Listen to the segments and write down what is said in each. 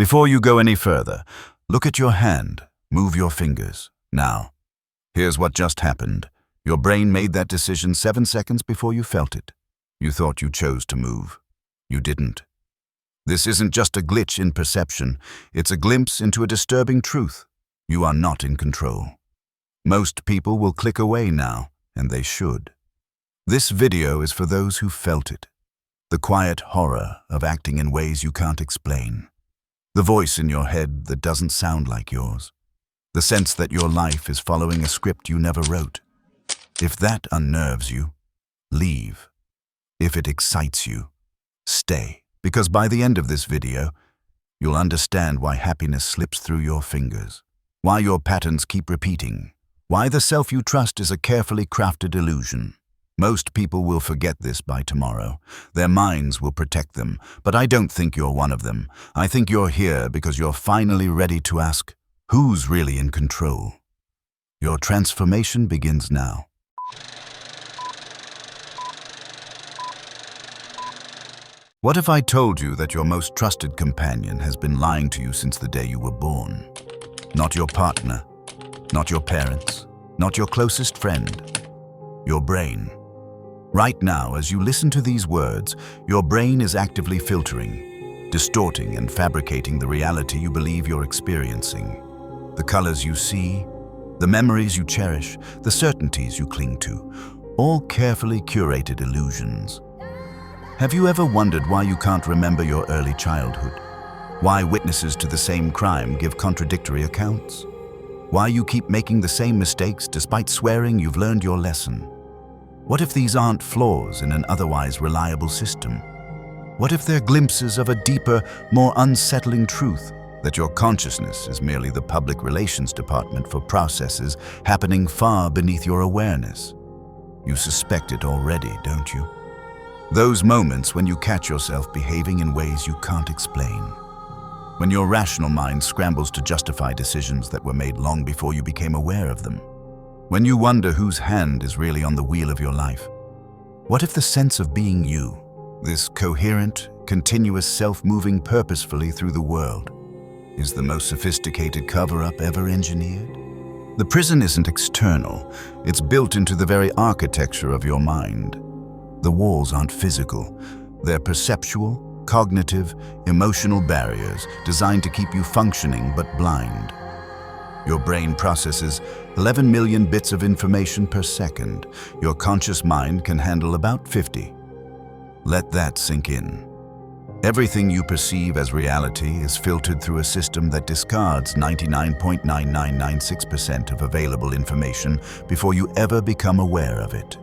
Before you go any further, look at your hand, move your fingers. Now, here's what just happened. Your brain made that decision 7 seconds before you felt it. You thought you chose to move. You didn't. This isn't just a glitch in perception, it's a glimpse into a disturbing truth. You are not in control. Most people will click away now, and they should. This video is for those who felt it. The quiet horror of acting in ways you can't explain. The voice in your head that doesn't sound like yours. The sense that your life is following a script you never wrote. If that unnerves you, leave. If it excites you, stay. Because by the end of this video, you'll understand why happiness slips through your fingers, why your patterns keep repeating, why the self you trust is a carefully crafted illusion. Most people will forget this by tomorrow. Their minds will protect them, but I don't think you're one of them. I think you're here because you're finally ready to ask, who's really in control? Your transformation begins now. What if I told you that your most trusted companion has been lying to you since the day you were born? Not your partner, not your parents, not your closest friend, your brain. Right now, as you listen to these words, your brain is actively filtering, distorting and fabricating the reality you believe you're experiencing. The colors you see, the memories you cherish, the certainties you cling to, all carefully curated illusions. Have you ever wondered why you can't remember your early childhood? Why witnesses to the same crime give contradictory accounts? Why you keep making the same mistakes despite swearing you've learned your lesson? What if these aren't flaws in an otherwise reliable system? What if they're glimpses of a deeper, more unsettling truth, that your consciousness is merely the public relations department for processes happening far beneath your awareness? You suspect it already, don't you? Those moments when you catch yourself behaving in ways you can't explain. When your rational mind scrambles to justify decisions that were made long before you became aware of them. When you wonder whose hand is really on the wheel of your life. What if the sense of being you, this coherent, continuous self moving purposefully through the world, is the most sophisticated cover-up ever engineered? The prison isn't external, it's built into the very architecture of your mind. The walls aren't physical, they're perceptual, cognitive, emotional barriers designed to keep you functioning but blind. Your brain processes 11 million bits of information per second. Your conscious mind can handle about 50. Let that sink in. Everything you perceive as reality is filtered through a system that discards 99.9996% of available information before you ever become aware of it.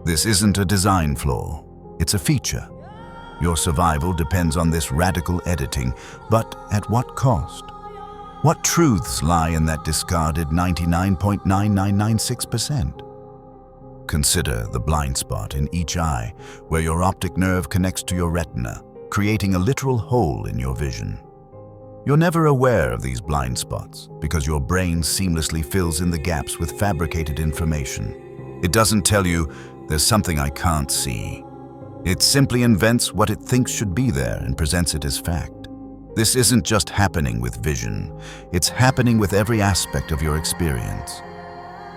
This isn't a design flaw, it's a feature. Your survival depends on this radical editing, but at what cost? What truths lie in that discarded 99.9996%? Consider the blind spot in each eye, where your optic nerve connects to your retina, creating a literal hole in your vision. You're never aware of these blind spots because your brain seamlessly fills in the gaps with fabricated information. It doesn't tell you, there's something I can't see. It simply invents what it thinks should be there and presents it as fact. This isn't just happening with vision, it's happening with every aspect of your experience.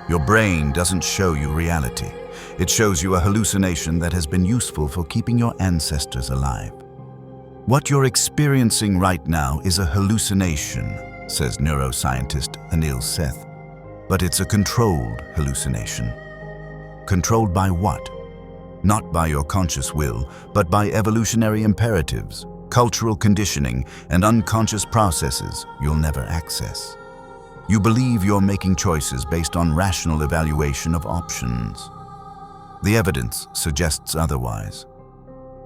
Your brain doesn't show you reality. It shows you a hallucination that has been useful for keeping your ancestors alive. What you're experiencing right now is a hallucination, says neuroscientist Anil Seth. But it's a controlled hallucination. Controlled by what? Not by your conscious will, but by evolutionary imperatives, cultural conditioning, and unconscious processes you'll never access. You believe you're making choices based on rational evaluation of options. The evidence suggests otherwise.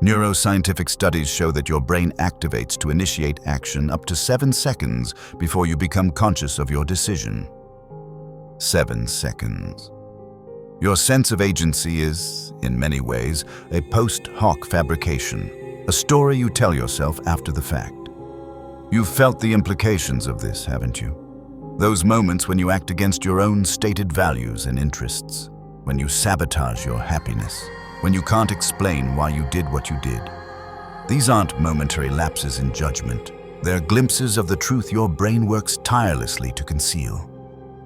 Neuroscientific studies show that your brain activates to initiate action up to 7 seconds before you become conscious of your decision. 7 seconds. Your sense of agency is, in many ways, a post hoc fabrication, a story you tell yourself after the fact. You've felt the implications of this, haven't you? Those moments when you act against your own stated values and interests, when you sabotage your happiness, when you can't explain why you did what you did. These aren't momentary lapses in judgment. They're glimpses of the truth your brain works tirelessly to conceal.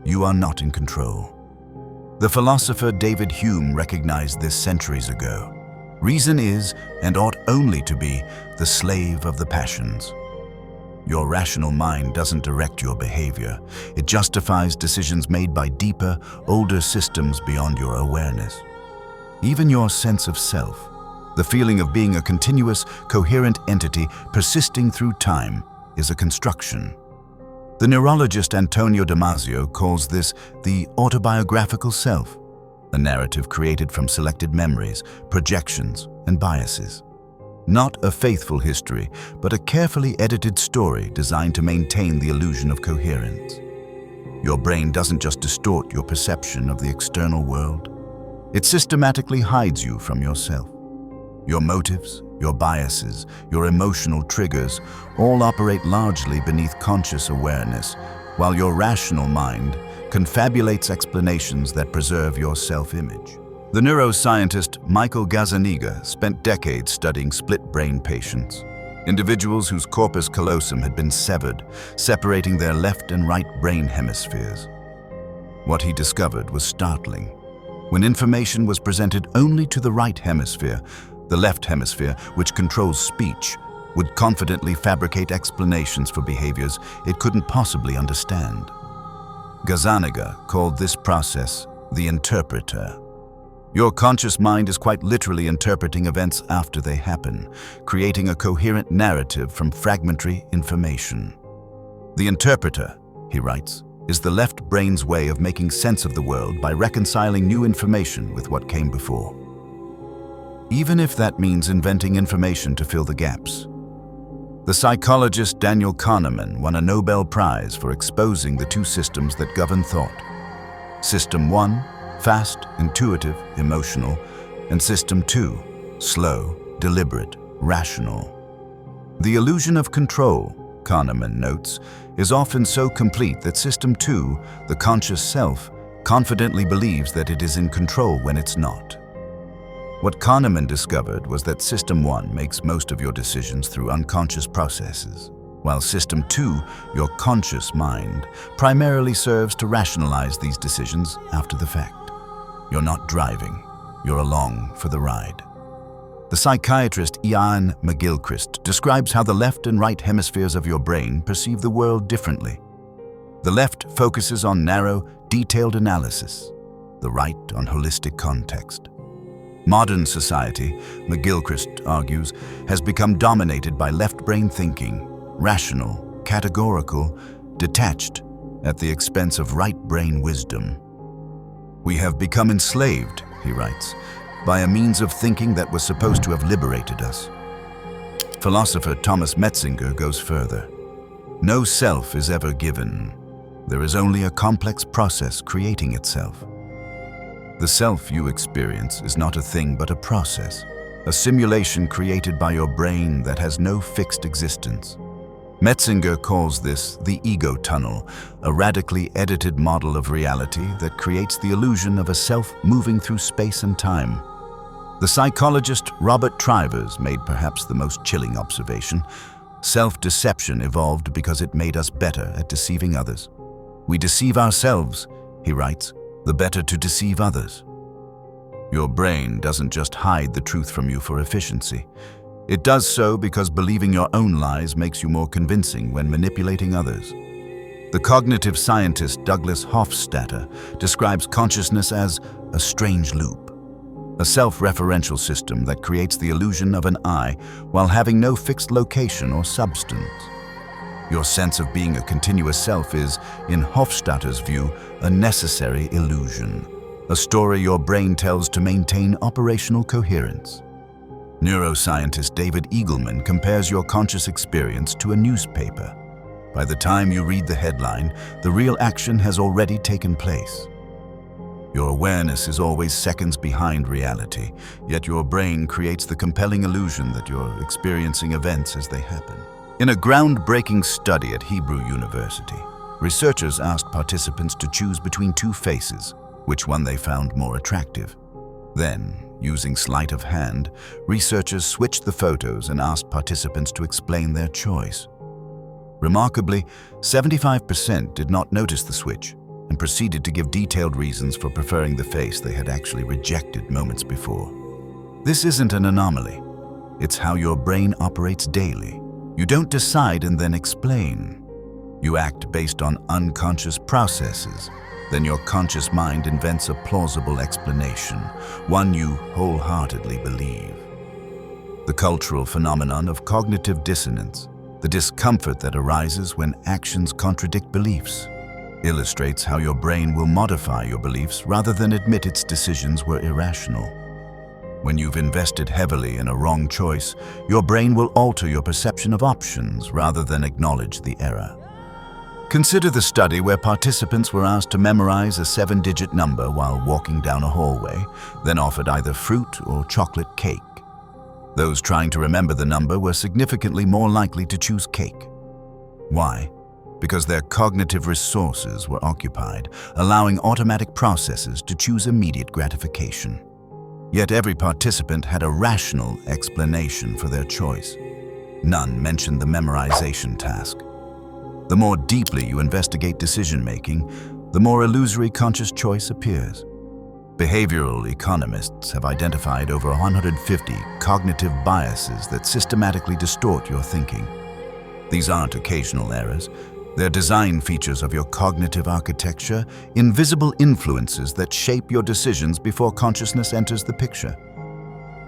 You are not in control. The philosopher David Hume recognized this centuries ago. Reason is, and ought only to be, the slave of the passions. Your rational mind doesn't direct your behavior. It justifies decisions made by deeper, older systems beyond your awareness. Even your sense of self, the feeling of being a continuous, coherent entity persisting through time, is a construction. The neurologist Antonio Damasio calls this the autobiographical self, a narrative created from selected memories, projections, and biases. Not a faithful history, but a carefully edited story designed to maintain the illusion of coherence. Your brain doesn't just distort your perception of the external world. It systematically hides you from yourself. Your motives, your biases, your emotional triggers all operate largely beneath conscious awareness, while your rational mind confabulates explanations that preserve your self-image. The neuroscientist Michael Gazzaniga spent decades studying split-brain patients, individuals whose corpus callosum had been severed, separating their left and right brain hemispheres. What he discovered was startling. When information was presented only to the right hemisphere, the left hemisphere, which controls speech, would confidently fabricate explanations for behaviors it couldn't possibly understand. Gazzaniga called this process the interpreter. Your conscious mind is quite literally interpreting events after they happen, creating a coherent narrative from fragmentary information. The interpreter, he writes, is the left brain's way of making sense of the world by reconciling new information with what came before. Even if that means inventing information to fill the gaps. The psychologist Daniel Kahneman won a Nobel Prize for exposing the two systems that govern thought. System 1, fast, intuitive, emotional, and System 2, slow, deliberate, rational. The illusion of control, Kahneman notes, is often so complete that System 2, the conscious self, confidently believes that it is in control when it's not. What Kahneman discovered was that System 1 makes most of your decisions through unconscious processes, while System 2, your conscious mind, primarily serves to rationalize these decisions after the fact. You're not driving, you're along for the ride. The psychiatrist Ian McGilchrist describes how the left and right hemispheres of your brain perceive the world differently. The left focuses on narrow, detailed analysis, the right on holistic context. Modern society, McGilchrist argues, has become dominated by left-brain thinking, rational, categorical, detached, at the expense of right-brain wisdom. We have become enslaved, he writes, by a means of thinking that was supposed to have liberated us. Philosopher Thomas Metzinger goes further. No self is ever given. There is only a complex process creating itself. The self you experience is not a thing but a process, a simulation created by your brain that has no fixed existence. Metzinger calls this the ego tunnel, a radically edited model of reality that creates the illusion of a self moving through space and time. The psychologist Robert Trivers made perhaps the most chilling observation. Self-deception evolved because it made us better at deceiving others. We deceive ourselves, he writes, the better to deceive others. Your brain doesn't just hide the truth from you for efficiency. It does so because believing your own lies makes you more convincing when manipulating others. The cognitive scientist Douglas Hofstadter describes consciousness as a strange loop, a self-referential system that creates the illusion of an I while having no fixed location or substance. Your sense of being a continuous self is, in Hofstadter's view, a necessary illusion, a story your brain tells to maintain operational coherence. Neuroscientist David Eagleman compares your conscious experience to a newspaper. By the time you read the headline, the real action has already taken place. Your awareness is always seconds behind reality, yet your brain creates the compelling illusion that you're experiencing events as they happen. In a groundbreaking study at Hebrew University, researchers asked participants to choose between two faces, which one they found more attractive. Then, using sleight of hand, researchers switched the photos and asked participants to explain their choice. Remarkably, 75% did not notice the switch and proceeded to give detailed reasons for preferring the face they had actually rejected moments before. This isn't an anomaly. It's how your brain operates daily. You don't decide and then explain. You act based on unconscious processes. Then your conscious mind invents a plausible explanation, one you wholeheartedly believe. The cultural phenomenon of cognitive dissonance, the discomfort that arises when actions contradict beliefs, illustrates how your brain will modify your beliefs rather than admit its decisions were irrational. When you've invested heavily in a wrong choice, your brain will alter your perception of options rather than acknowledge the error. Consider the study where participants were asked to memorize a 7-digit number while walking down a hallway, then offered either fruit or chocolate cake. Those trying to remember the number were significantly more likely to choose cake. Why? Because their cognitive resources were occupied, allowing automatic processes to choose immediate gratification. Yet every participant had a rational explanation for their choice. None mentioned the memorization task. The more deeply you investigate decision-making, the more illusory conscious choice appears. Behavioral economists have identified over 150 cognitive biases that systematically distort your thinking. These aren't occasional errors. They're design features of your cognitive architecture, invisible influences that shape your decisions before consciousness enters the picture.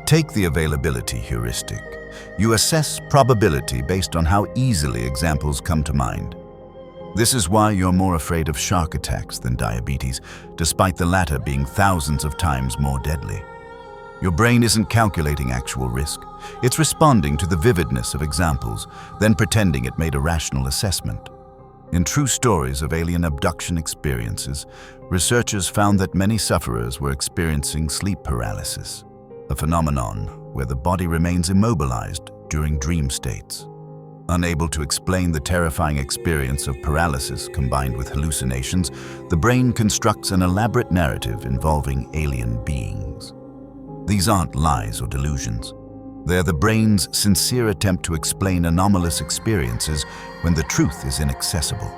Take the availability heuristic. You assess probability based on how easily examples come to mind. This is why you're more afraid of shark attacks than diabetes, despite the latter being thousands of times more deadly. Your brain isn't calculating actual risk. It's responding to the vividness of examples, then pretending it made a rational assessment. In true stories of alien abduction experiences, researchers found that many sufferers were experiencing sleep paralysis, a phenomenon where the body remains immobilized during dream states. Unable to explain the terrifying experience of paralysis combined with hallucinations, the brain constructs an elaborate narrative involving alien beings. These aren't lies or delusions. They're the brain's sincere attempt to explain anomalous experiences when the truth is inaccessible.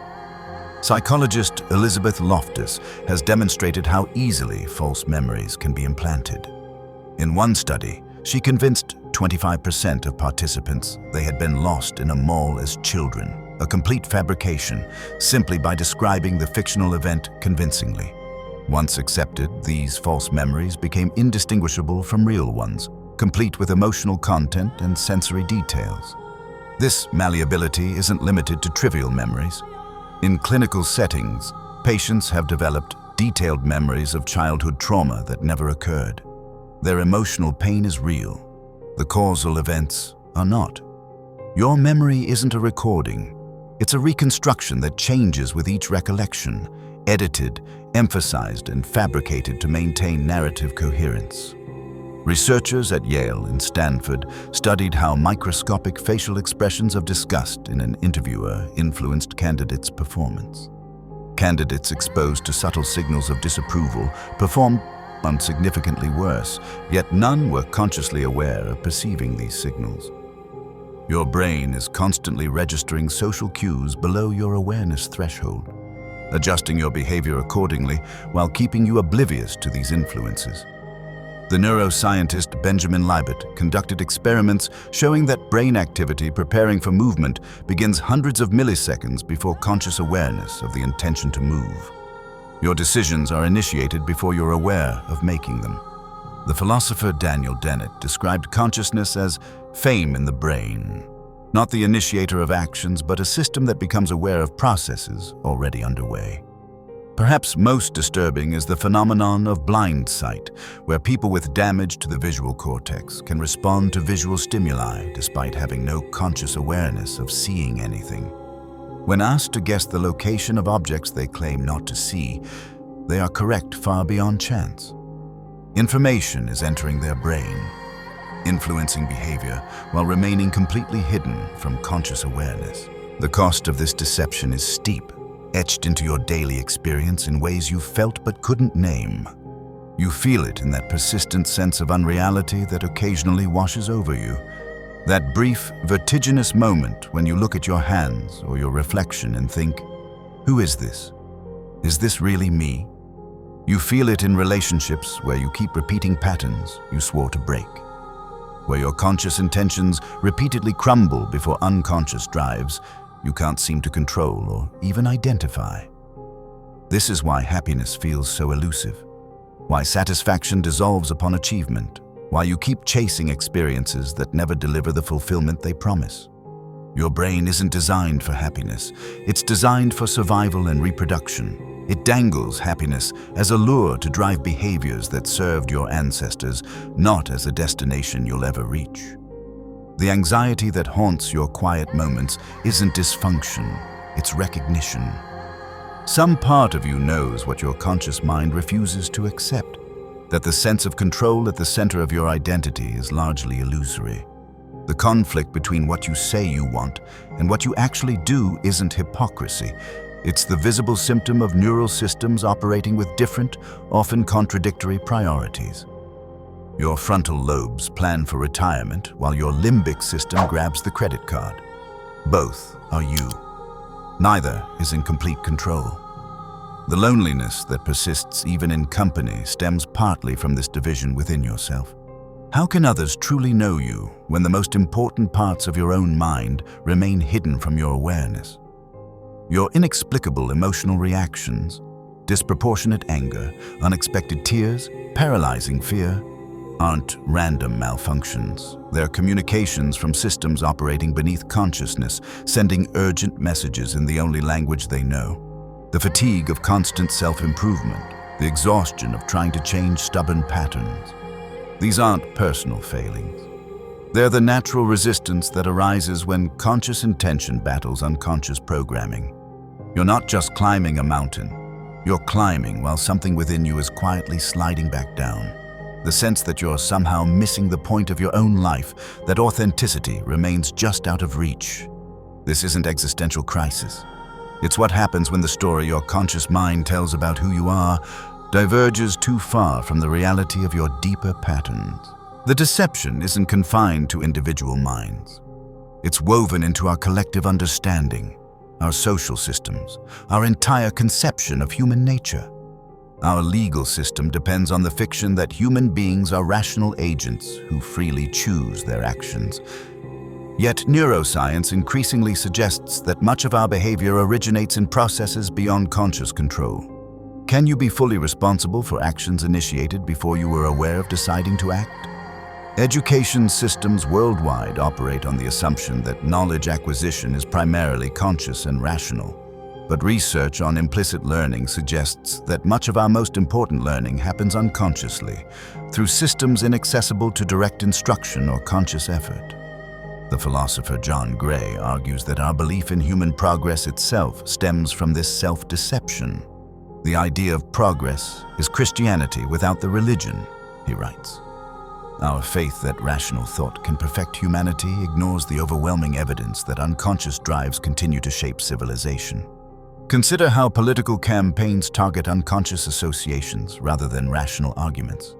Psychologist Elizabeth Loftus has demonstrated how easily false memories can be implanted. In one study, she convinced 25% of participants they had been lost in a mall as children, a complete fabrication, simply by describing the fictional event convincingly. Once accepted, these false memories became indistinguishable from real ones, complete with emotional content and sensory details. This malleability isn't limited to trivial memories. In clinical settings, patients have developed detailed memories of childhood trauma that never occurred. Their emotional pain is real. The causal events are not. Your memory isn't a recording. It's a reconstruction that changes with each recollection, edited, emphasized, and fabricated to maintain narrative coherence. Researchers at Yale and Stanford studied how microscopic facial expressions of disgust in an interviewer influenced candidates' performance. Candidates exposed to subtle signals of disapproval performed significantly worse, yet none were consciously aware of perceiving these signals. Your brain is constantly registering social cues below your awareness threshold, adjusting your behavior accordingly while keeping you oblivious to these influences. The neuroscientist Benjamin Libet conducted experiments showing that brain activity preparing for movement begins hundreds of milliseconds before conscious awareness of the intention to move. Your decisions are initiated before you're aware of making them. The philosopher Daniel Dennett described consciousness as fame in the brain, not the initiator of actions, but a system that becomes aware of processes already underway. Perhaps most disturbing is the phenomenon of blind sight, where people with damage to the visual cortex can respond to visual stimuli despite having no conscious awareness of seeing anything. When asked to guess the location of objects they claim not to see, they are correct far beyond chance. Information is entering their brain, influencing behavior while remaining completely hidden from conscious awareness. The cost of this deception is steep, etched into your daily experience in ways you felt but couldn't name. You feel it in that persistent sense of unreality that occasionally washes over you. That brief, vertiginous moment when you look at your hands or your reflection and think, who is this? Is this really me? You feel it in relationships where you keep repeating patterns you swore to break, where your conscious intentions repeatedly crumble before unconscious drives you can't seem to control or even identify. This is why happiness feels so elusive, why satisfaction dissolves upon achievement, why you keep chasing experiences that never deliver the fulfillment they promise. Your brain isn't designed for happiness. It's designed for survival and reproduction. It dangles happiness as a lure to drive behaviors that served your ancestors, not as a destination you'll ever reach. The anxiety that haunts your quiet moments isn't dysfunction, it's recognition. Some part of you knows what your conscious mind refuses to accept, that the sense of control at the center of your identity is largely illusory. The conflict between what you say you want and what you actually do isn't hypocrisy. It's the visible symptom of neural systems operating with different, often contradictory priorities. Your frontal lobes plan for retirement while your limbic system grabs the credit card. Both are you. Neither is in complete control. The loneliness that persists even in company stems partly from this division within yourself. How can others truly know you when the most important parts of your own mind remain hidden from your awareness? Your inexplicable emotional reactions, disproportionate anger, unexpected tears, paralyzing fear, aren't random malfunctions. They're communications from systems operating beneath consciousness, sending urgent messages in the only language they know. The fatigue of constant self-improvement, the exhaustion of trying to change stubborn patterns. These aren't personal failings. They're the natural resistance that arises when conscious intention battles unconscious programming. You're not just climbing a mountain. You're climbing while something within you is quietly sliding back down. The sense that you're somehow missing the point of your own life, that authenticity remains just out of reach. This isn't existential crisis. It's what happens when the story your conscious mind tells about who you are diverges too far from the reality of your deeper patterns. The deception isn't confined to individual minds. It's woven into our collective understanding, our social systems, our entire conception of human nature. Our legal system depends on the fiction that human beings are rational agents who freely choose their actions. Yet neuroscience increasingly suggests that much of our behavior originates in processes beyond conscious control. Can you be fully responsible for actions initiated before you were aware of deciding to act? Education systems worldwide operate on the assumption that knowledge acquisition is primarily conscious and rational. But research on implicit learning suggests that much of our most important learning happens unconsciously, through systems inaccessible to direct instruction or conscious effort. The philosopher John Gray argues that our belief in human progress itself stems from this self-deception. The idea of progress is Christianity without the religion, he writes. Our faith that rational thought can perfect humanity ignores the overwhelming evidence that unconscious drives continue to shape civilization. Consider how political campaigns target unconscious associations rather than rational arguments.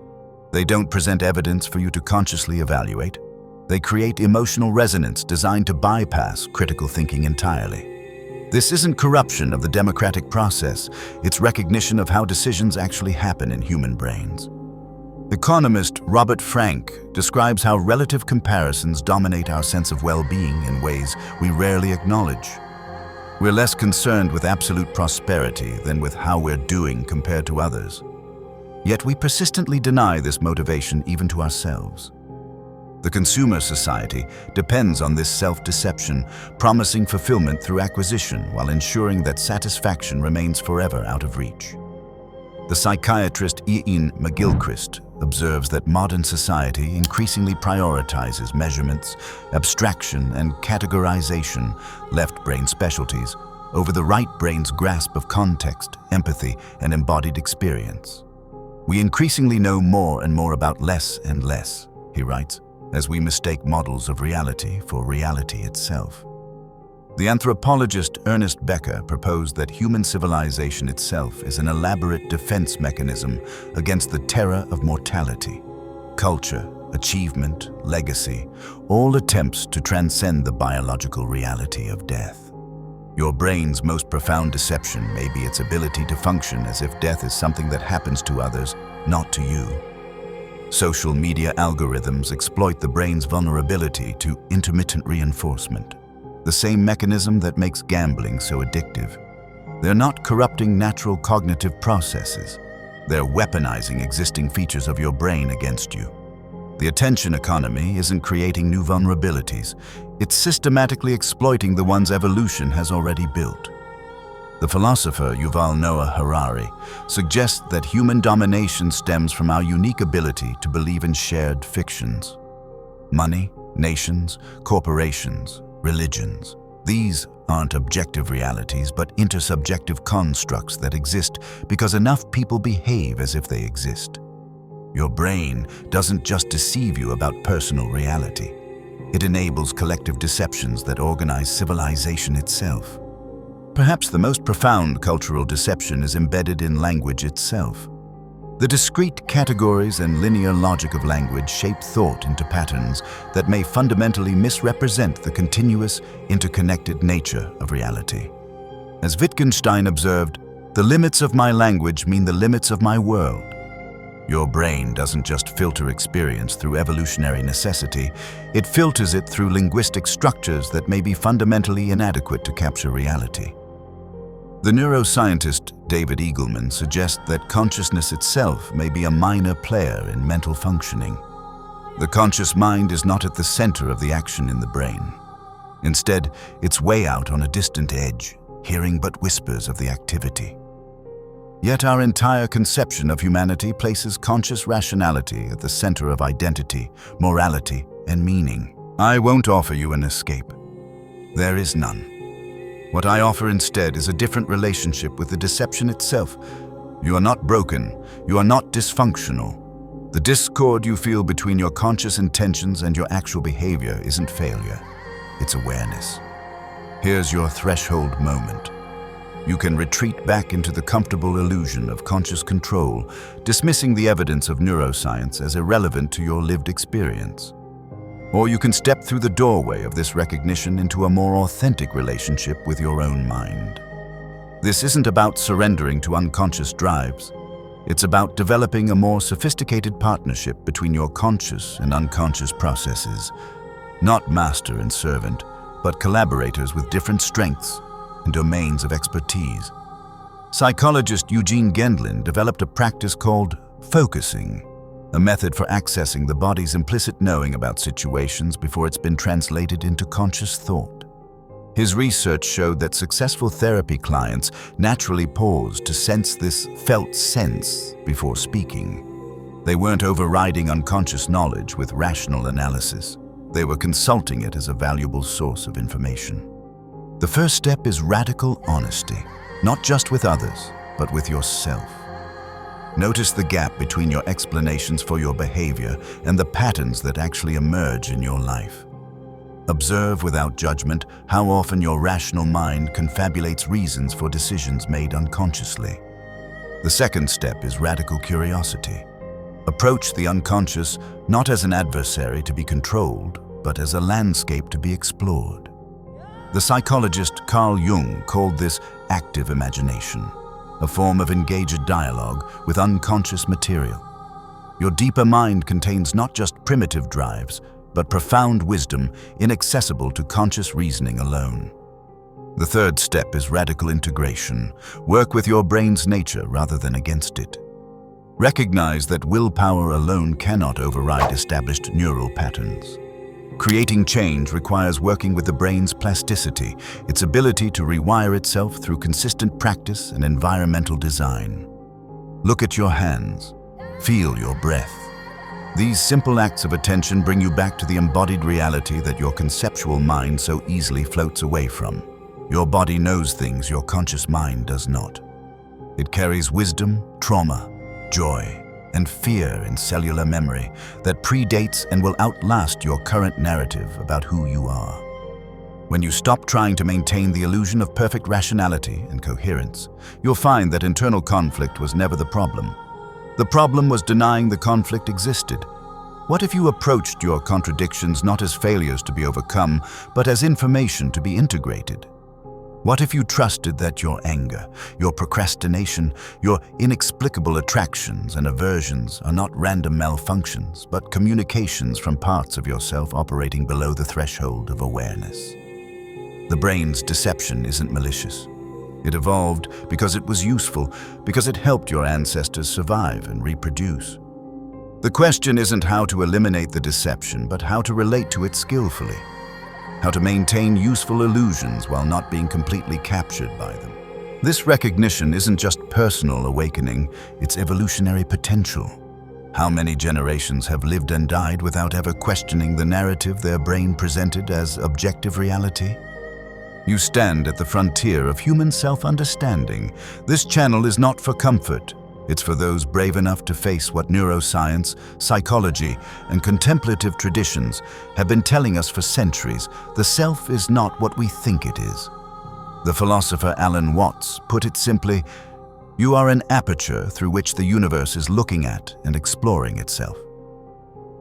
They don't present evidence for you to consciously evaluate. They create emotional resonance designed to bypass critical thinking entirely. This isn't corruption of the democratic process, it's recognition of how decisions actually happen in human brains. Economist Robert Frank describes how relative comparisons dominate our sense of well-being in ways we rarely acknowledge. We're less concerned with absolute prosperity than with how we're doing compared to others. Yet we persistently deny this motivation even to ourselves. The consumer society depends on this self-deception, promising fulfillment through acquisition while ensuring that satisfaction remains forever out of reach. The psychiatrist Ian McGilchrist observes that modern society increasingly prioritizes measurements, abstraction, and categorization, left brain specialties, over the right brain's grasp of context, empathy, and embodied experience. We increasingly know more and more about less and less, he writes, as we mistake models of reality for reality itself. The anthropologist Ernest Becker proposed that human civilization itself is an elaborate defense mechanism against the terror of mortality. Culture, achievement, legacy, all attempts to transcend the biological reality of death. Your brain's most profound deception may be its ability to function as if death is something that happens to others, not to you. Social media algorithms exploit the brain's vulnerability to intermittent reinforcement, the same mechanism that makes gambling so addictive. They're not corrupting natural cognitive processes. They're weaponizing existing features of your brain against you. The attention economy isn't creating new vulnerabilities. It's systematically exploiting the ones evolution has already built. The philosopher Yuval Noah Harari suggests that human domination stems from our unique ability to believe in shared fictions. Money, nations, corporations, religions. These aren't objective realities, but intersubjective constructs that exist because enough people behave as if they exist. Your brain doesn't just deceive you about personal reality. It enables collective deceptions that organize civilization itself. Perhaps the most profound cultural deception is embedded in language itself. The discrete categories and linear logic of language shape thought into patterns that may fundamentally misrepresent the continuous, interconnected nature of reality. As Wittgenstein observed, "The limits of my language mean the limits of my world." Your brain doesn't just filter experience through evolutionary necessity, it filters it through linguistic structures that may be fundamentally inadequate to capture reality. The neuroscientist David Eagleman suggests that consciousness itself may be a minor player in mental functioning. The conscious mind is not at the center of the action in the brain. Instead, it's way out on a distant edge, hearing but whispers of the activity. Yet our entire conception of humanity places conscious rationality at the center of identity, morality, and meaning. I won't offer you an escape. There is none. What I offer instead is a different relationship with the deception itself. You are not broken. You are not dysfunctional. The discord you feel between your conscious intentions and your actual behavior isn't failure. It's awareness. Here's your threshold moment. You can retreat back into the comfortable illusion of conscious control, dismissing the evidence of neuroscience as irrelevant to your lived experience. Or you can step through the doorway of this recognition into a more authentic relationship with your own mind. This isn't about surrendering to unconscious drives. It's about developing a more sophisticated partnership between your conscious and unconscious processes. Not master and servant, but collaborators with different strengths and domains of expertise. Psychologist Eugene Gendlin developed a practice called focusing, a method for accessing the body's implicit knowing about situations before it's been translated into conscious thought. His research showed that successful therapy clients naturally paused to sense this felt sense before speaking. They weren't overriding unconscious knowledge with rational analysis. They were consulting it as a valuable source of information. The first step is radical honesty, not just with others, but with yourself. Notice the gap between your explanations for your behavior and the patterns that actually emerge in your life. Observe without judgment how often your rational mind confabulates reasons for decisions made unconsciously. The second step is radical curiosity. Approach the unconscious not as an adversary to be controlled, but as a landscape to be explored. The psychologist Carl Jung called this active imagination, a form of engaged dialogue with unconscious material. Your deeper mind contains not just primitive drives, but profound wisdom inaccessible to conscious reasoning alone. The third step is radical integration. Work with your brain's nature rather than against it. Recognize that willpower alone cannot override established neural patterns. Creating change requires working with the brain's plasticity, its ability to rewire itself through consistent practice and environmental design. Look at your hands. Feel your breath. These simple acts of attention bring you back to the embodied reality that your conceptual mind so easily floats away from. Your body knows things your conscious mind does not. It carries wisdom, trauma, joy, and fear in cellular memory that predates and will outlast your current narrative about who you are. When you stop trying to maintain the illusion of perfect rationality and coherence, you'll find that internal conflict was never the problem. The problem was denying the conflict existed. What if you approached your contradictions not as failures to be overcome, but as information to be integrated? What if you trusted that your anger, your procrastination, your inexplicable attractions and aversions are not random malfunctions, but communications from parts of yourself operating below the threshold of awareness? The brain's deception isn't malicious. It evolved because it was useful, because it helped your ancestors survive and reproduce. The question isn't how to eliminate the deception, but how to relate to it skillfully. How to maintain useful illusions while not being completely captured by them. This recognition isn't just personal awakening, it's evolutionary potential. How many generations have lived and died without ever questioning the narrative their brain presented as objective reality? You stand at the frontier of human self-understanding. This channel is not for comfort. It's for those brave enough to face what neuroscience, psychology, and contemplative traditions have been telling us for centuries. The self is not what we think it is. The philosopher Alan Watts put it simply, you are an aperture through which the universe is looking at and exploring itself.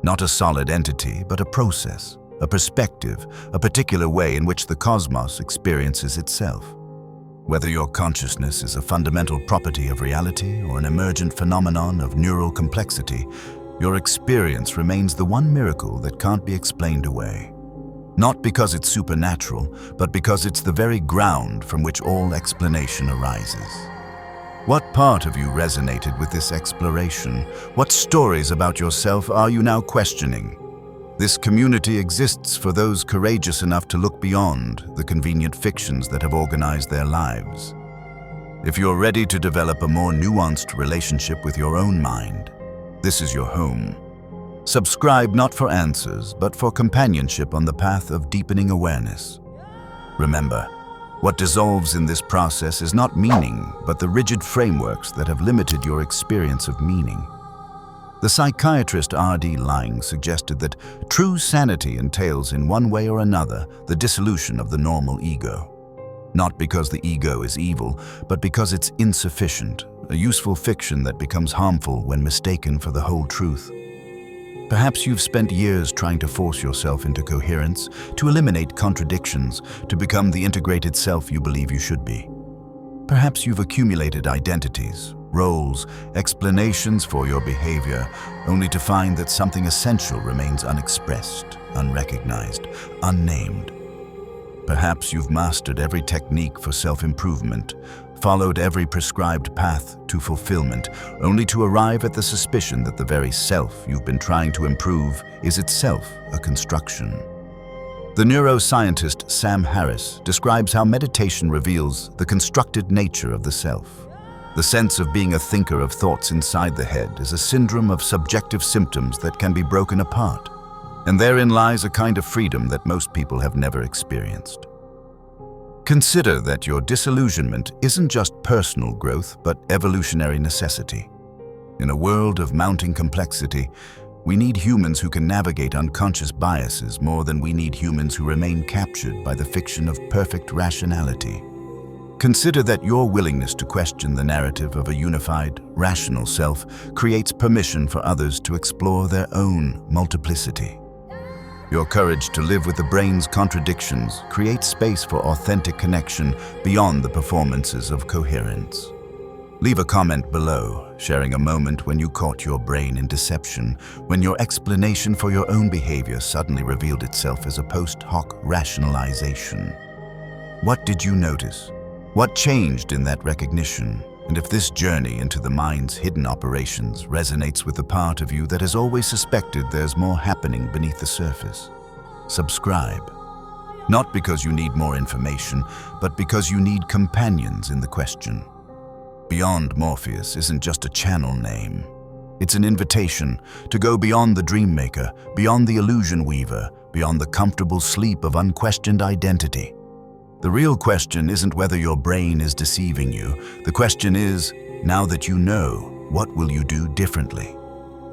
Not a solid entity, but a process, a perspective, a particular way in which the cosmos experiences itself. Whether your consciousness is a fundamental property of reality or an emergent phenomenon of neural complexity, your experience remains the one miracle that can't be explained away. Not because it's supernatural, but because it's the very ground from which all explanation arises. What part of you resonated with this exploration? What stories about yourself are you now questioning? This community exists for those courageous enough to look beyond the convenient fictions that have organized their lives. If you're ready to develop a more nuanced relationship with your own mind, this is your home. Subscribe not for answers, but for companionship on the path of deepening awareness. Remember, what dissolves in this process is not meaning, but the rigid frameworks that have limited your experience of meaning. The psychiatrist R.D. Laing suggested that true sanity entails in one way or another the dissolution of the normal ego. Not because the ego is evil, but because it's insufficient, a useful fiction that becomes harmful when mistaken for the whole truth. Perhaps you've spent years trying to force yourself into coherence, to eliminate contradictions, to become the integrated self you believe you should be. Perhaps you've accumulated identities, roles, explanations for your behavior, only to find that something essential remains unexpressed, unrecognized, unnamed. Perhaps you've mastered every technique for self-improvement, followed every prescribed path to fulfillment, only to arrive at the suspicion that the very self you've been trying to improve is itself a construction. The neuroscientist Sam Harris describes how meditation reveals the constructed nature of the self. The sense of being a thinker of thoughts inside the head is a syndrome of subjective symptoms that can be broken apart. And therein lies a kind of freedom that most people have never experienced. Consider that your disillusionment isn't just personal growth, but evolutionary necessity. In a world of mounting complexity, we need humans who can navigate unconscious biases more than we need humans who remain captured by the fiction of perfect rationality. Consider that your willingness to question the narrative of a unified, rational self creates permission for others to explore their own multiplicity. Your courage to live with the brain's contradictions creates space for authentic connection beyond the performances of coherence. Leave a comment below, sharing a moment when you caught your brain in deception, when your explanation for your own behavior suddenly revealed itself as a post hoc rationalization. What did you notice? What changed in that recognition? And if this journey into the mind's hidden operations resonates with the part of you that has always suspected there's more happening beneath the surface, subscribe. Not because you need more information, but because you need companions in the question. Beyond Morpheus isn't just a channel name. It's an invitation to go beyond the dream maker, beyond the illusion weaver, beyond the comfortable sleep of unquestioned identity. The real question isn't whether your brain is deceiving you. The question is, now that you know, what will you do differently?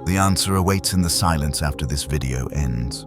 The answer awaits in the silence after this video ends.